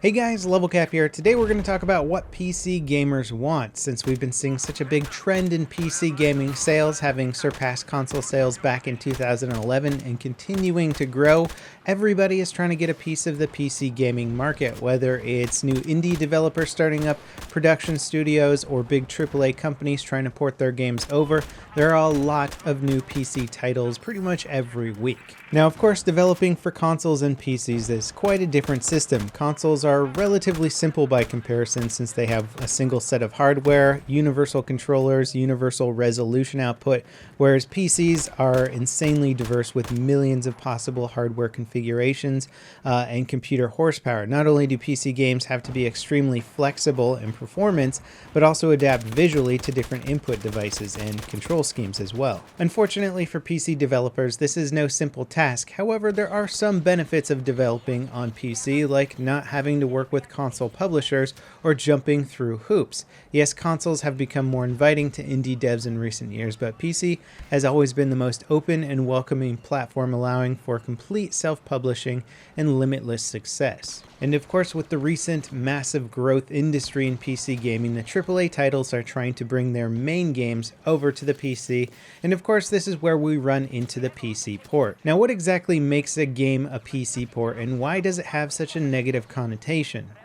Hey guys, LevelCap here. Today we're going to talk about what PC gamers want, since we've been seeing such a big trend in PC gaming sales, having surpassed console sales back in 2011 and continuing to grow. Everybody is trying to get a piece of the PC gaming market, whether it's new indie developers starting up production studios or big AAA companies trying to port their games over. There are a lot of new PC titles pretty much every week. Now, of course, developing for consoles and PCs is quite a different system. Consoles are relatively simple by comparison since they have a single set of hardware, universal controllers, universal resolution output, whereas PCs are insanely diverse with millions of possible hardware configurations and computer horsepower. Not only do PC games have to be extremely flexible in performance, but also adapt visually to different input devices and control schemes as well. Unfortunately for PC developers, this is no simple task. However, there are some benefits of developing on PC, like not having to work with console publishers or jumping through hoops. Yes, consoles have become more inviting to indie devs in recent years, but PC has always been the most open and welcoming platform, allowing for complete self-publishing and limitless success. And of course, with the recent massive growth industry in PC gaming, the AAA titles are trying to bring their main games over to the PC, and of course this is where we run into the PC port. Now, what exactly makes a game a PC port, and why does it have such a negative connotation?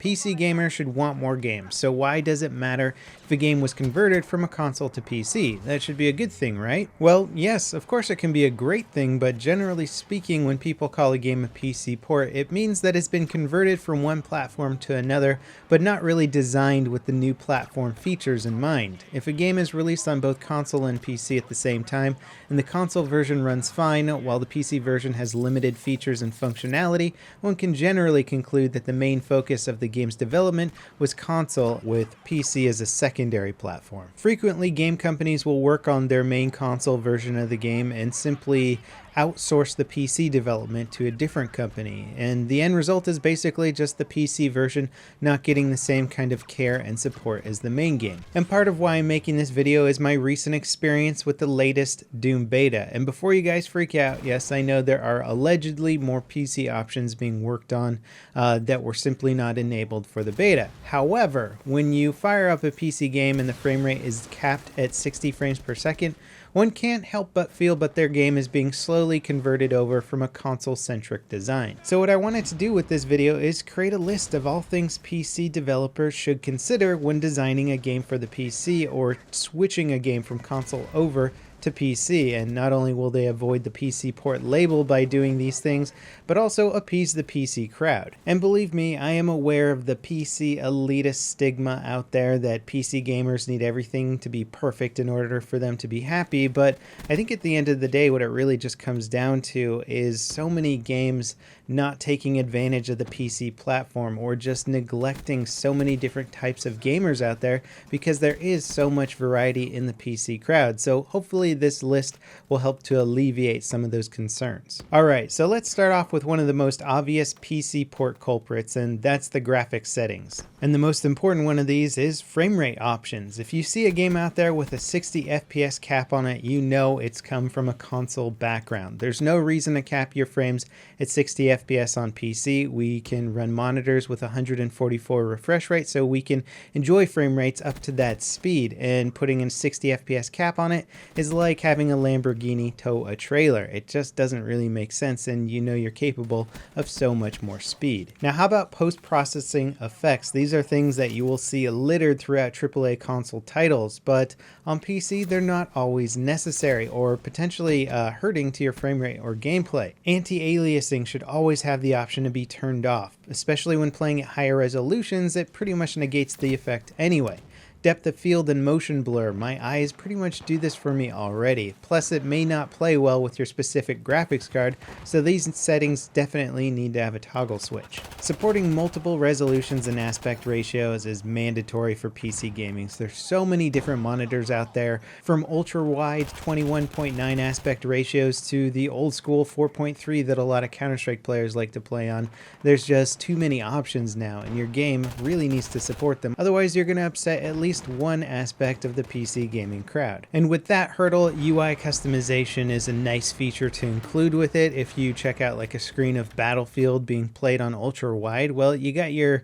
PC gamers should want more games, so why does it matter if a game was converted from a console to PC? That should be a good thing, right? Well, yes, of course it can be a great thing, but generally speaking, when people call a game a PC port, it means that it's been converted from one platform to another, but not really designed with the new platform features in mind. If a game is released on both console and PC at the same time, and the console version runs fine while the PC version has limited features and functionality, one can generally conclude that the main focus of the game's development was console, with PC as a secondary platform. Frequently, game companies will work on their main console version of the game and simply outsource the PC development to a different company, and the end result is basically just the PC version not getting the same kind of care and support as the main game. And part of why I'm making this video is my recent experience with the latest Doom beta. And before you guys freak out, yes, I know there are allegedly more PC options being worked on that were simply not enabled for the beta. However, when you fire up a PC game and the frame rate is capped at 60 frames per second, one can't help but feel that their game is being slowly converted over from a console-centric design. So what I wanted to do with this video is create a list of all things PC developers should consider when designing a game for the PC or switching a game from console over to PC. And not only will they avoid the PC port label by doing these things, but also appease the PC crowd. And believe me, I am aware of the PC elitist stigma out there that PC gamers need everything to be perfect in order for them to be happy, but I think at the end of the day what it really just comes down to is so many games not taking advantage of the PC platform, or just neglecting so many different types of gamers out there because there is so much variety in the PC crowd. So hopefully this list will help to alleviate some of those concerns. Alright, so let's start off with one of the most obvious PC port culprits, and that's the graphics settings. And the most important one of these is frame rate options. If you see a game out there with a 60 FPS cap on it, you know it's come from a console background. There's no reason to cap your frames at 60 FPS on PC. We can run monitors with 144 refresh rate, so we can enjoy frame rates up to that speed, and putting a 60 FPS cap on it is like having a Lamborghini tow a trailer. It just doesn't really make sense, and you know you're capable of so much more speed. Now, how about post-processing effects? These are things that you will see littered throughout AAA console titles, but on PC they're not always necessary, or potentially hurting to your frame rate or gameplay. Anti-aliasing should always have the option to be turned off, especially when playing at higher resolutions. It pretty much negates the effect anyway. Depth of field and motion blur, my eyes pretty much do this for me already. Plus, it may not play well with your specific graphics card, so these settings definitely need to have a toggle switch. Supporting multiple resolutions and aspect ratios is mandatory for PC gaming. So there's so many different monitors out there, from ultra-wide 21.9 aspect ratios to the old school 4.3 that a lot of Counter-Strike players like to play on. There's just too many options now, and your game really needs to support them. Otherwise, you're going to upset at least least one aspect of the PC gaming crowd. And with that hurdle, UI customization is a nice feature to include with it. If you check out like a screen of Battlefield being played on ultra wide, well, you got your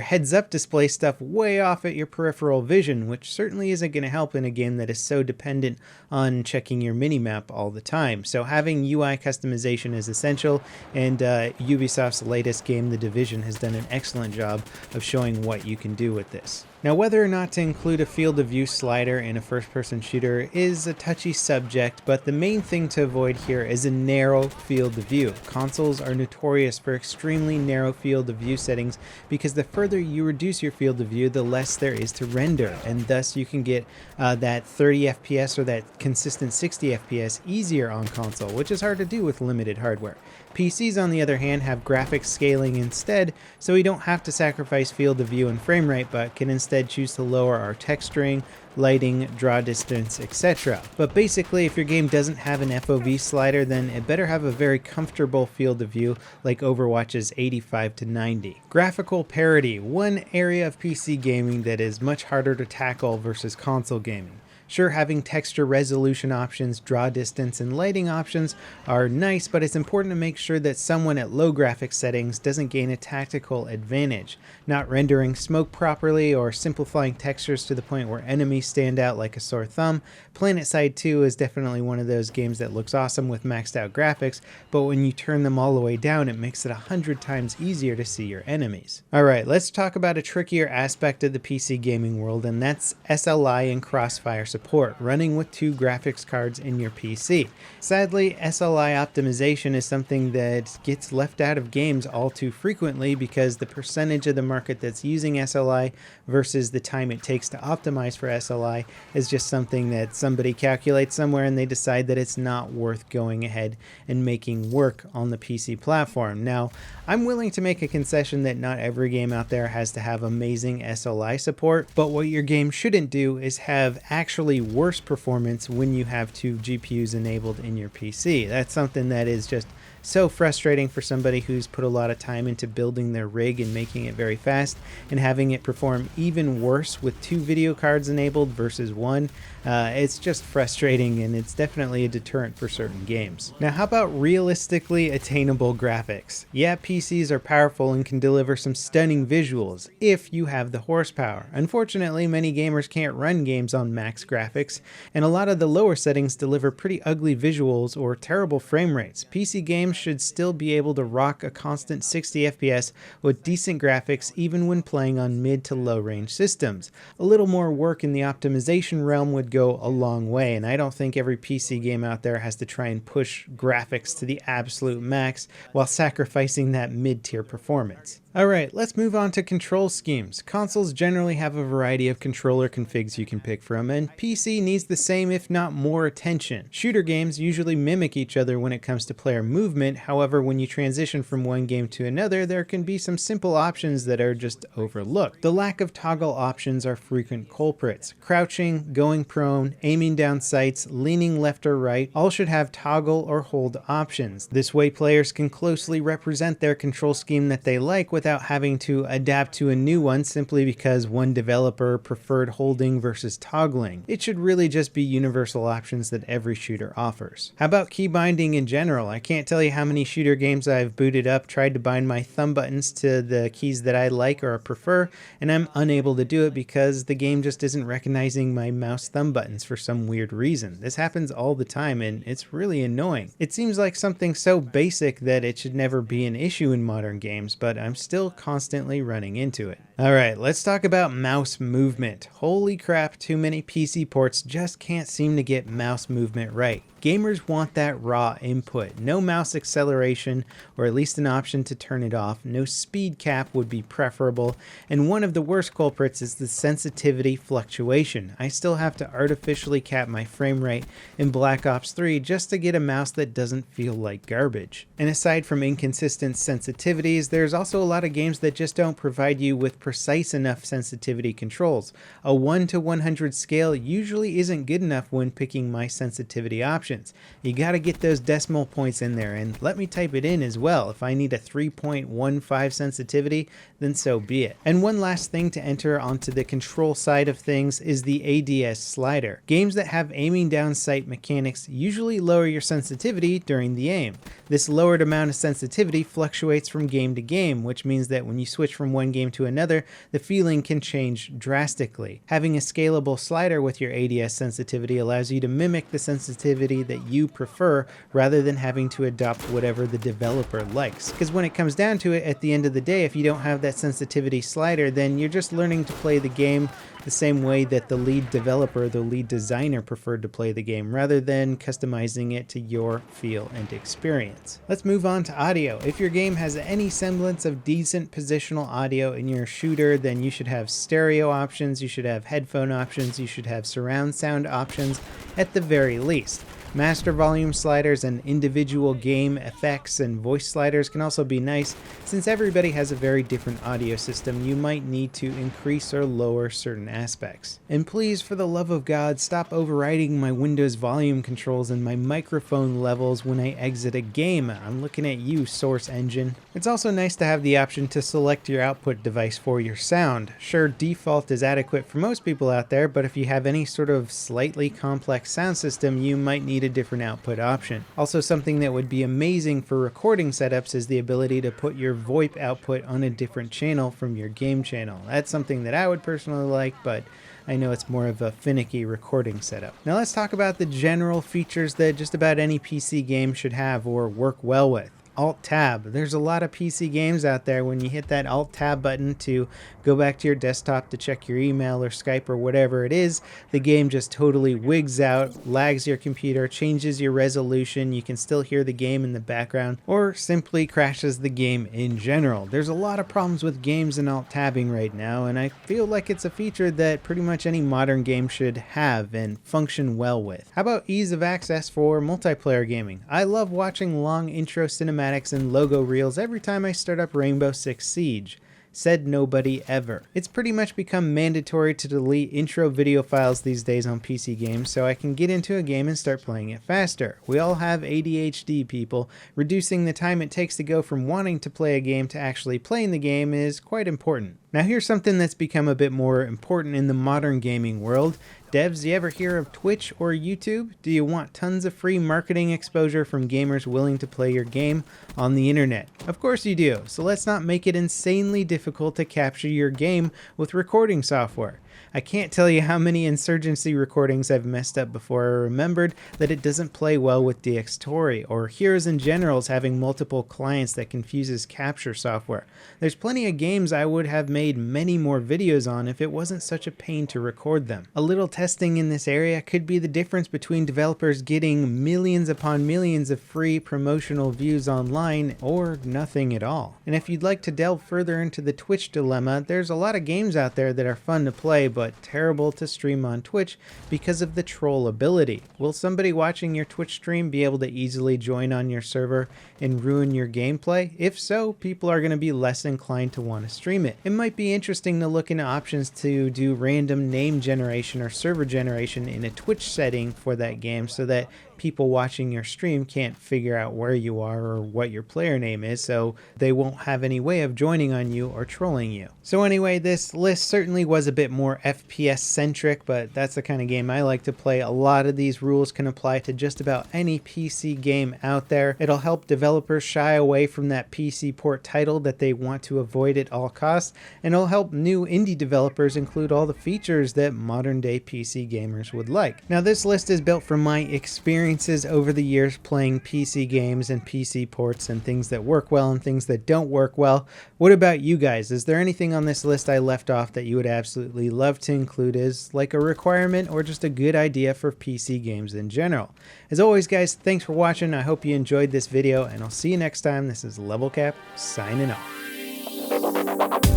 heads up display stuff way off at your peripheral vision, which certainly isn't going to help in a game that is so dependent on checking your minimap all the time. So having UI customization is essential, and Ubisoft's latest game, The Division, has done an excellent job of showing what you can do with this. Now, whether or not to include a field of view slider in a first-person shooter is a touchy subject, but the main thing to avoid here is a narrow field of view. Consoles are notorious for extremely narrow field of view settings because the further you reduce your field of view, the less there is to render, and thus you can get that 30 FPS or that consistent 60 FPS easier on console, which is hard to do with limited hardware. PCs, on the other hand, have graphics scaling instead, so we don't have to sacrifice field of view and frame rate, but can instead choose to lower our texturing, lighting, draw distance, etc. But basically, if your game doesn't have an FOV slider, then it better have a very comfortable field of view like Overwatch's 85 to 90. Graphical parity, one area of PC gaming that is much harder to tackle versus console gaming. Sure, having texture resolution options, draw distance, and lighting options are nice, but it's important to make sure that someone at low graphics settings doesn't gain a tactical advantage. Not rendering smoke properly or simplifying textures to the point where enemies stand out like a sore thumb. PlanetSide 2 is definitely one of those games that looks awesome with maxed out graphics, but when you turn them all the way down, it makes it 100 times easier to see your enemies. Alright, let's talk about a trickier aspect of the PC gaming world, and that's SLI and CROSSFIRE support, running with two graphics cards in your PC. Sadly, SLI optimization is something that gets left out of games all too frequently because the percentage of the market that's using SLI versus the time it takes to optimize for SLI is just something that somebody calculates somewhere and they decide that it's not worth going ahead and making work on the PC platform. Now, I'm willing to make a concession that not every game out there has to have amazing SLI support, but what your game shouldn't do is have actually worse performance when you have two GPUs enabled in your PC. That's something that is just so frustrating for somebody who's put a lot of time into building their rig and making it very fast, and having it perform even worse with two video cards enabled versus one. It's just frustrating, and it's definitely a deterrent for certain games. Now, how about realistically attainable graphics? Yeah, PCs are powerful and can deliver some stunning visuals if you have the horsepower. Unfortunately, many gamers can't run games on max graphics, and a lot of the lower settings deliver pretty ugly visuals or terrible frame rates. PC games should still be able to rock a constant 60 FPS with decent graphics even when playing on mid to low range systems. A little more work in the optimization realm would go a long way, and I don't think every PC game out there has to try and push graphics to the absolute max while sacrificing that mid-tier performance. Alright, let's move on to control schemes. Consoles generally have a variety of controller configs you can pick from, and PC needs the same if not more attention. Shooter games usually mimic each other when it comes to player movement, however when you transition from one game to another, there can be some simple options that are just overlooked. The lack of toggle options are frequent culprits. Crouching, going prone, aiming down sights, leaning left or right, all should have toggle or hold options. This way players can closely represent their control scheme that they like without having to adapt to a new one simply because one developer preferred holding versus toggling. It should really just be universal options that every shooter offers. How about key binding in general? I can't tell you how many shooter games I've booted up, tried to bind my thumb buttons to the keys that I like or prefer, and I'm unable to do it because the game just isn't recognizing my mouse thumb buttons for some weird reason. This happens all the time, and it's really annoying. It seems like something so basic that it should never be an issue in modern games, but I'm still constantly running into it. Alright, let's talk about mouse movement. Holy crap, too many PC ports just can't seem to get mouse movement right. Gamers want that raw input. No mouse acceleration, or at least an option to turn it off. No speed cap would be preferable. And one of the worst culprits is the sensitivity fluctuation. I still have to artificially cap my frame rate in Black Ops 3 just to get a mouse that doesn't feel like garbage. And aside from inconsistent sensitivities, there's also a lot of games that just don't provide you with precise enough sensitivity controls. A 1 to 100 scale usually isn't good enough when picking my sensitivity options. options. You got to get those decimal points in there, and let me type it in as well. If I need a 3.15 sensitivity, then so be it. And one last thing to enter onto the control side of things is the ADS slider. Games that have aiming down sight mechanics usually lower your sensitivity during the aim. This lowered amount of sensitivity fluctuates from game to game, which means that when you switch from one game to another, the feeling can change drastically. Having a scalable slider with your ADS sensitivity allows you to mimic the sensitivity that you prefer rather than having to adopt whatever the developer likes. Because when it comes down to it, at the end of the day, if you don't have that sensitivity slider, then you're just learning to play the game the same way that the lead developer, the lead designer preferred to play the game, rather than customizing it to your feel and experience. Let's move on to audio. If your game has any semblance of decent positional audio in your shooter, then you should have stereo options, you should have headphone options, you should have surround sound options at the very least. Master volume sliders and individual game effects and voice sliders can also be nice. Since everybody has a very different audio system, you might need to increase or lower certain aspects. And please, for the love of God, stop overriding my Windows volume controls and my microphone levels when I exit a game. I'm looking at you, Source Engine. It's also nice to have the option to select your output device for your sound. Sure, default is adequate for most people out there, but if you have any sort of slightly complex sound system, you might need a different output option. Also, something that would be amazing for recording setups is the ability to put your VoIP output on a different channel from your game channel. That's something that I would personally like, but I know it's more of a finicky recording setup. Now let's talk about the general features that just about any PC game should have or work well with. Alt-Tab. There's a lot of PC games out there. When you hit that Alt-Tab button to go back to your desktop to check your email or Skype or whatever it is, the game just totally wigs out, lags your computer, changes your resolution, you can still hear the game in the background, or simply crashes the game in general. There's a lot of problems with games and Alt-Tabbing right now, and I feel like it's a feature that pretty much any modern game should have and function well with. How about ease of access for multiplayer gaming? I love watching long intro cinematics and logo reels every time I start up Rainbow Six Siege. Said nobody ever. It's pretty much become mandatory to delete intro video files these days on PC games so I can get into a game and start playing it faster. We all have ADHD, people. Reducing the time it takes to go from wanting to play a game to actually playing the game is quite important. Now here's something that's become a bit more important in the modern gaming world. Devs, you ever hear of Twitch or YouTube? Do you want tons of free marketing exposure from gamers willing to play your game on the internet? Of course you do, so let's not make it insanely difficult to capture your game with recording software. I can't tell you how many Insurgency recordings I've messed up before I remembered that it doesn't play well with DxTory, or Heroes and Generals having multiple clients that confuses capture software. There's plenty of games I would have made many more videos on if it wasn't such a pain to record them. A little testing in this area could be the difference between developers getting millions upon millions of free promotional views online or nothing at all. And if you'd like to delve further into the Twitch dilemma, there's a lot of games out there that are fun to play but terrible to stream on Twitch because of the troll ability. Will somebody watching your Twitch stream be able to easily join on your server and ruin your gameplay? If so, people are going to be less inclined to want to stream it. It might be interesting to look into options to do random name generation or server generation in a Twitch setting for that game so that people watching your stream can't figure out where you are or what your player name is, so they won't have any way of joining on you or trolling you. So anyway, this list certainly was a bit more FPS-centric, but that's the kind of game I like to play. A lot of these rules can apply to just about any PC game out there. It'll help developers shy away from that PC port title that they want to avoid at all costs, and it'll help new indie developers include all the features that modern-day PC gamers would like. Now, this list is built from my experiences over the years playing PC games and PC ports and things that work well and things that don't work well. What about you guys? Is there anything on this list I left off that you would absolutely love to include as like a requirement or just a good idea for PC games in general? As always, guys, thanks for watching. I hope you enjoyed this video, and I'll see you next time. This is LevelCap signing off.